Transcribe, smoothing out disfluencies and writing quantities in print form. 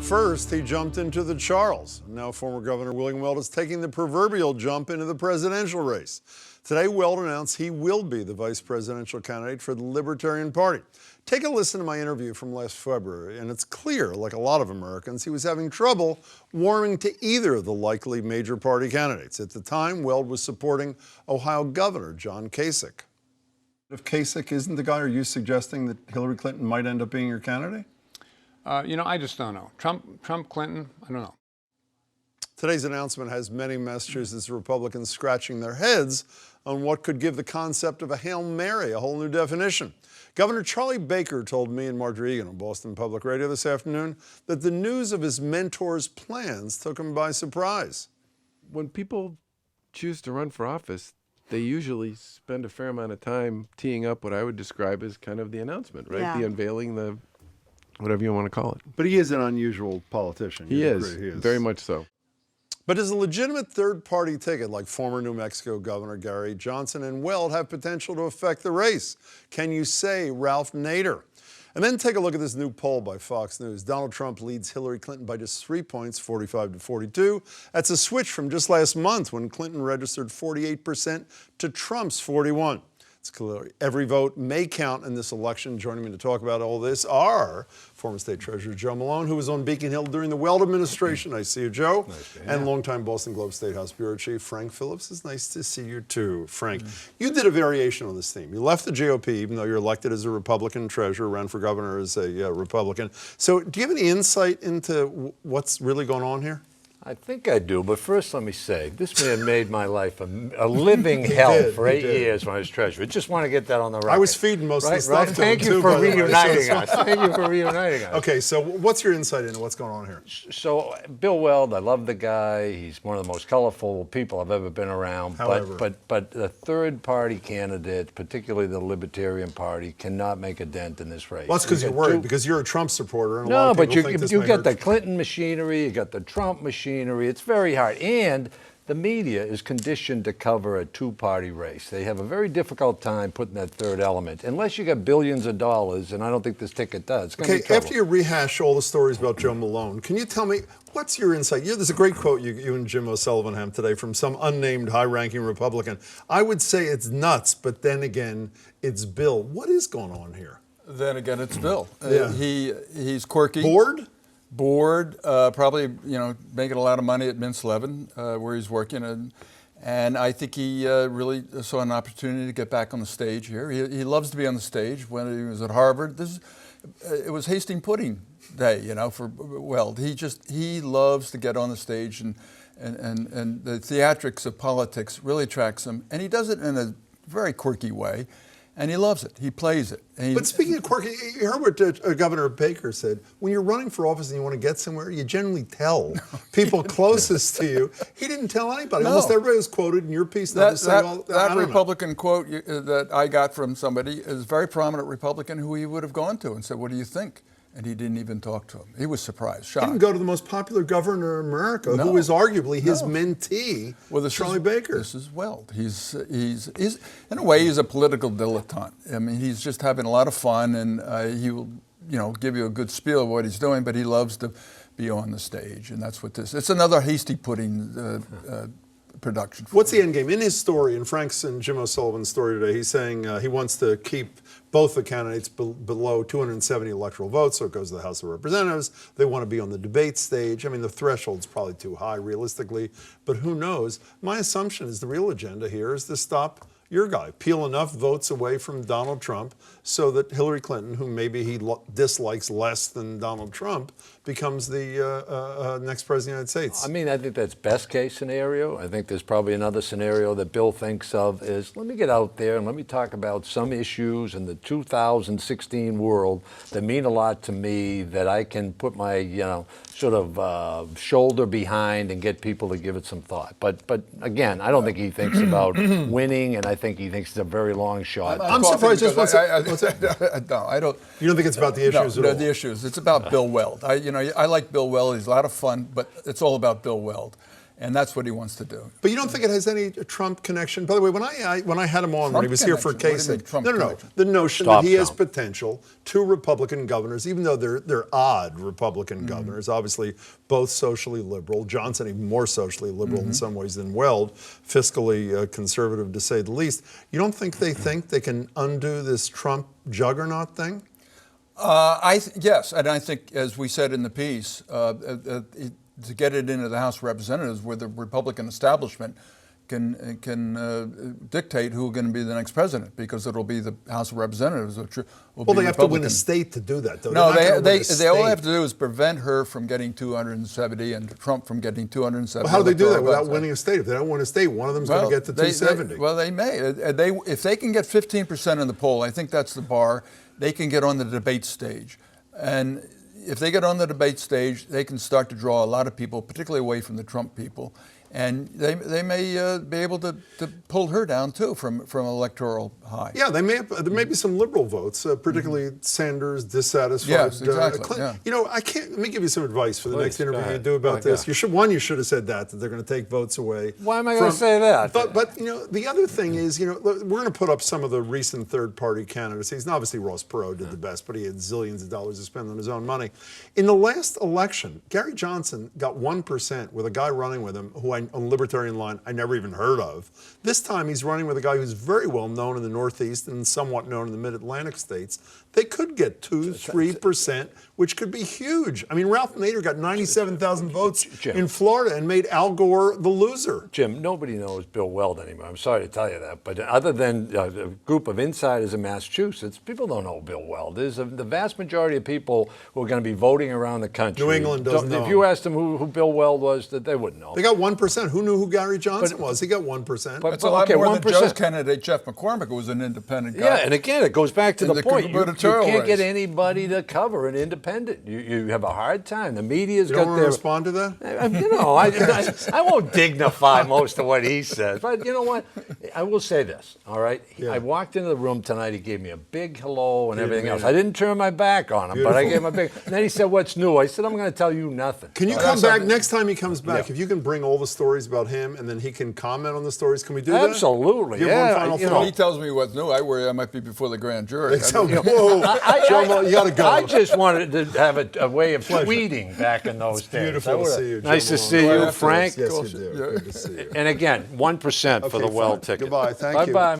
First, he jumped into the Charles. Now former Governor William Weld is taking the proverbial jump into the presidential race. Today, Weld announced he will be the vice presidential candidate for the Libertarian Party. Take a listen to my interview from last February, and it's clear, like a lot of Americans, he was having trouble warming to either of the likely major party candidates. At the time, Weld was supporting Ohio Governor John Kasich. If Kasich isn't the guy, are you suggesting that Hillary Clinton might end up being your candidate? I just don't know. Trump, Clinton, I don't know. Today's announcement has many Massachusetts Republicans scratching their heads on what could give the concept of a Hail Mary a whole new definition. Governor Charlie Baker told me and Marjorie Egan on Boston Public Radio this afternoon that the news of his mentor's plans took him by surprise. When people choose to run for office, they usually spend a fair amount of time teeing up what I would describe as kind of the announcement, right? Yeah. The unveiling, the whatever you want to call it. But he is an unusual politician. He is, very much so. But does a legitimate third-party ticket like former New Mexico Governor Gary Johnson and Weld have potential to affect the race? Can you say Ralph Nader? And then take a look at this new poll by Fox News. Donald Trump leads Hillary Clinton by just 3 points, 45 to 42. That's a switch from just last month when Clinton registered 48% to Trump's 41. It's clear every vote may count in this election. Joining me to talk about all this are former State Treasurer Joe Malone, who was on Beacon Hill during the Weld administration. Nice to see you, Joe. Nice to and longtime Boston Globe State House Bureau Chief Frank Phillips. It's nice to see you, too. Frank, you did a variation on this theme. You left the GOP, even though you're elected as a Republican treasurer, ran for governor as a Republican. So do you have any insight into what's really going on here? I think I do, but first let me say, this man made my life a living hell for 8 years when I was treasurer. Just want to get that on the record. I was feeding most of the stuff to him, Thank you for reuniting us. Thank you for reuniting us. Okay, so what's your insight into what's going on here? So Bill Weld, I love the guy. He's one of the most colorful people I've ever been around. However. But the third-party candidate, particularly the Libertarian Party, cannot make a dent in this race. Well, that's because you're worried, because you're a Trump supporter. And a lot No, of but people think this you may got hurt the Clinton machinery, you got the Trump machinery. It's very hard. And the media is conditioned to cover a two-party race. They have a very difficult time putting that third element, unless you got billions of dollars, and I don't think this ticket does. Okay, after you rehash all the stories about Joe Malone, can you tell me, what's your insight? There's a great quote you and Jim O'Sullivan have today from some unnamed high-ranking Republican. I would say it's nuts, but then again, it's Bill. What is going on here? Then again, it's Bill. Yeah. He's quirky. Bored, probably making a lot of money at Mintz Levin, where he's working, and I think he really saw an opportunity to get back on the stage here. He loves to be on the stage. When he was at Harvard, it was Hasting Pudding Day, for Weld. He loves to get on the stage, and the theatrics of politics really attracts him, and he does it in a very quirky way. And he loves it. He plays it. But speaking of quirky, you heard what Governor Baker said. When you're running for office and you want to get somewhere, you generally tell people closest to you. He didn't tell anybody. No. Almost everybody was quoted in your piece. That Republican quote that I got from somebody is a very prominent Republican who he would have gone to and said, "What do you think?" And he didn't even talk to him. He was surprised, shocked. He didn't go to the most popular governor in America, who is arguably his mentee, Charlie Baker. This is Weld. He's in a way, he's a political dilettante. I mean, he's just having a lot of fun, and he will, give you a good spiel of what he's doing, but he loves to be on the stage, and that's what this. It's another Hasty Pudding production. What's the end game? In his story, in Frank's and Jim O'Sullivan's story today, he's saying he wants to keep both the candidates below 270 electoral votes, so it goes to the House of Representatives. They want to be on the debate stage. I mean, the threshold's probably too high, realistically, but who knows? My assumption is the real agenda here is to stop your guy, peel enough votes away from Donald Trump so that Hillary Clinton, who maybe he dislikes less than Donald Trump, becomes the next president of the United States. I mean, I think that's best case scenario. I think there's probably another scenario that Bill thinks of is, let me get out there and let me talk about some issues in the 2016 world that mean a lot to me, that I can put my, shoulder behind and get people to give it some thought. But again, I don't think he thinks about winning, and I think he thinks it's a very long shot. I'm surprised. No, I don't. You don't think it's about the issues at all? No, the issues. It's about Bill Weld. I like Bill Weld. He's a lot of fun, but it's all about Bill Weld. and that's what he wants to do. But you don't think it has any Trump connection? By the way, when I had him on, when he was here for a connection? What do you case, mean, Trump no, connection? the notion Stop that he has Trump. potential, 2 Republican governors, even though they're odd Republican governors, obviously both socially liberal. Johnson even more socially liberal in some ways than Weld, fiscally conservative to say the least. You don't think they can undo this Trump juggernaut thing? Yes, and I think, as we said in the piece, to get it into the House of Representatives, where the Republican establishment can dictate who's going to be the next president, because it'll be the House of Representatives will Well, be they have to win Republican. a state to do that, though. No, They're not gonna win a they all they state. have to do is prevent her from getting 270 and Trump from getting 270. Well, how do they do that electoral without votes. winning a state? If they don't win a state, one of them's going to get to They- 270. well, they may. If they can get 15% in the poll, I think that's the bar. They can get on the debate stage, and if they get on the debate stage, they can start to draw a lot of people, particularly away from the Trump people, and they may be able to pull her down too from electoral high. Yeah, there may be some liberal votes, particularly Sanders, dissatisfied. Yes, exactly, Clinton. yeah. You know, let me give you some advice for the next Please, go interview you ahead. do about Go this. ahead. You should have said that they're going to take votes away. Why am I going to say that? But you know, the other thing is, you know, we're going to put up some of the recent third-party candidacies. And obviously, Ross Perot did the best, but he had zillions of dollars to spend on his own money. In the last election, Gary Johnson got 1% with a guy running with him who on Libertarian line I never even heard of. This time he's running with a guy who's very well known in the Northeast and somewhat known in the Mid-Atlantic states. They could get 2-3%, which could be huge. I mean, Ralph Nader got 97,000 votes Jim. in Florida and made Al Gore the loser. Jim, nobody knows Bill Weld anymore. I'm sorry to tell you that. But other than a group of insiders in Massachusetts, people don't know who Bill Weld is. The vast majority of people who are going to be voting around the country. New England doesn't know If you him. asked them who Bill Weld was, that they wouldn't know. They got 1%. Who knew who Gary Johnson was? He got 1%. but- That's a lot okay, more than 1%. Joe's candidate, Jeff McCormick, who was an independent guy. Yeah, and again, it goes back to In the the point. You gubernatorial can't get race. anybody to cover an independent. You have a hard time. The media's You don't got want to their... respond to that? I won't dignify most of what he says, but you know what? I will say this, all right? Yeah. I walked into the room tonight, he gave me a big hello and He everything made else. it. I didn't turn my back on him, but I Beautiful. gave him a big... And then he said, what's new? I said, I'm going to tell you nothing. Can you Oh, come that's back something- next time he comes back? Yeah. If you can bring all the stories about him and then he can comment on the stories, can we do that? Absolutely, Give one yeah. final You thought. know, He tells me what's new. I worry I might be before the grand jury. So, whoa, Joe, you got to go. I just wanted to have a way of tweeting back in those days. beautiful I to would've- see you, Nice Joe to see Malone. you, Yes, Frank. Yes, you do. Good to see you. And again, 1% for Okay, the Weld fine. ticket. Goodbye. Thank you. Bye-bye.